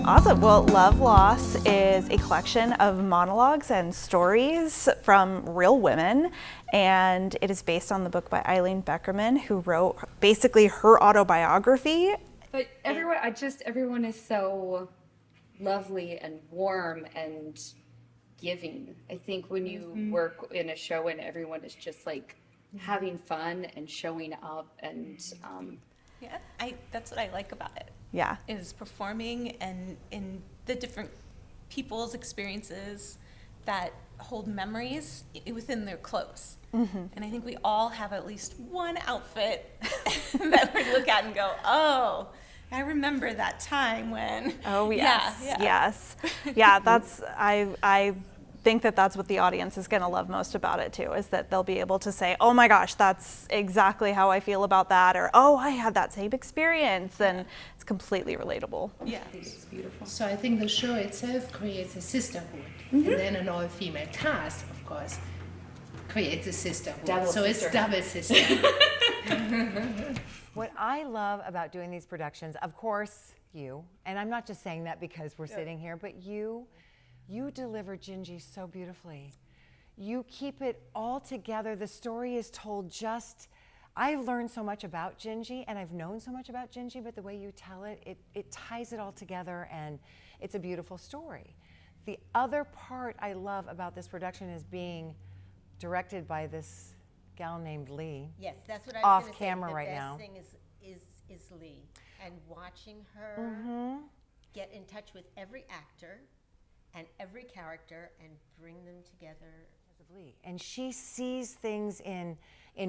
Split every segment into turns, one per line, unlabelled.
Awesome. Well, Love Loss is a collection of monologues and stories from real women, and it is based on the book by Ileen Beckerman, who wrote basically her autobiography.
But everyone is so lovely and warm and giving. I think when you work in a show and everyone is just like having fun and showing up and
yeah, that's what I like about it.
Yeah.
Is performing and in the different people's experiences that hold memories within their clothes. Mm-hmm. And I think we all have at least one outfit that we look at and go, oh, I remember that time when.
Oh, yes.
Yeah.
Yes. Yeah, I think that's what the audience is going to love most about it too, is that they'll be able to say, oh my gosh, that's exactly how I feel about that, or oh, I had that same experience, and it's completely relatable.
Yeah,
it's beautiful.
So I think the show itself creates a sisterhood, and then an all-female cast, of course, creates a sisterhood. It's double sisterhood.
What I love about doing these productions, of course, you, and I'm not just saying that because we're sitting here, but you deliver Gingy so beautifully. You keep it all together. The story is told I've learned so much about Gingy, and I've known so much about Gingy, but the way you tell it, it ties it all together, and it's a beautiful story. The other part I love about this production is being directed by this gal named Leigh.
Yes, that's what I
Off
was going to say.
camera right now.
The best thing is Leigh, and watching her get in touch with every actor and every character and bring them together.
Leigh. And she sees things in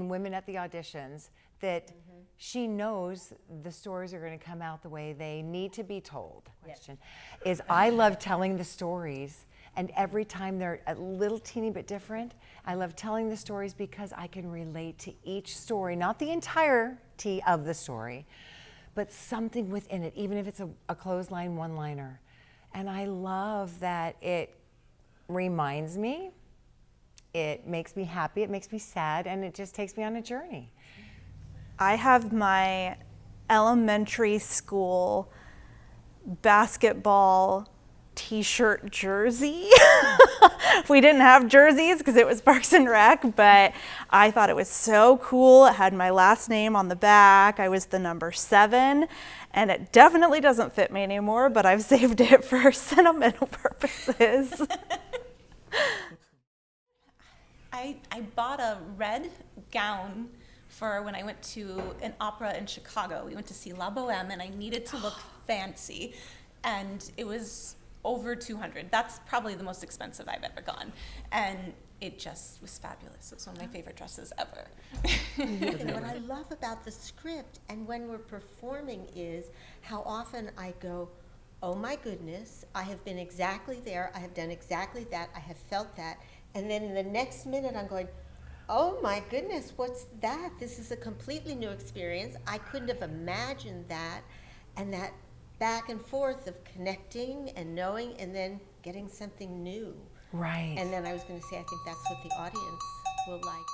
women at the auditions that she knows the stories are going to come out the way they need to be told. Question is, I love telling the stories, and every time they're a little teeny bit different. I love telling the stories because I can relate to each story, not the entirety of the story, but something within it, even if it's a clothesline one-liner. And I love that it reminds me, it makes me happy, it makes me sad, and it just takes me on a journey.
I have my elementary school basketball t-shirt jersey. We didn't have jerseys because it was Parks and Rec, but I thought it was so cool. It had my last name on the back. I was the number 7, and it definitely doesn't fit me anymore, but I've saved it for sentimental purposes.
I bought a red gown for when I went to an opera in Chicago. We went to see La Boheme, and I needed to look fancy, and it was over $200. That's probably the most expensive I've ever gone, and it just was fabulous. It was one of my favorite dresses ever.
And what I love about the script and when we're performing is how often I go, oh my goodness, I have been exactly there, I have done exactly that, I have felt that, and then in the next minute I'm going, oh my goodness, what's that? This is a completely new experience. I couldn't have imagined that, and that back and forth of connecting and knowing and then getting something new.
Right.
And then I was going to say, I think that's what the audience will like.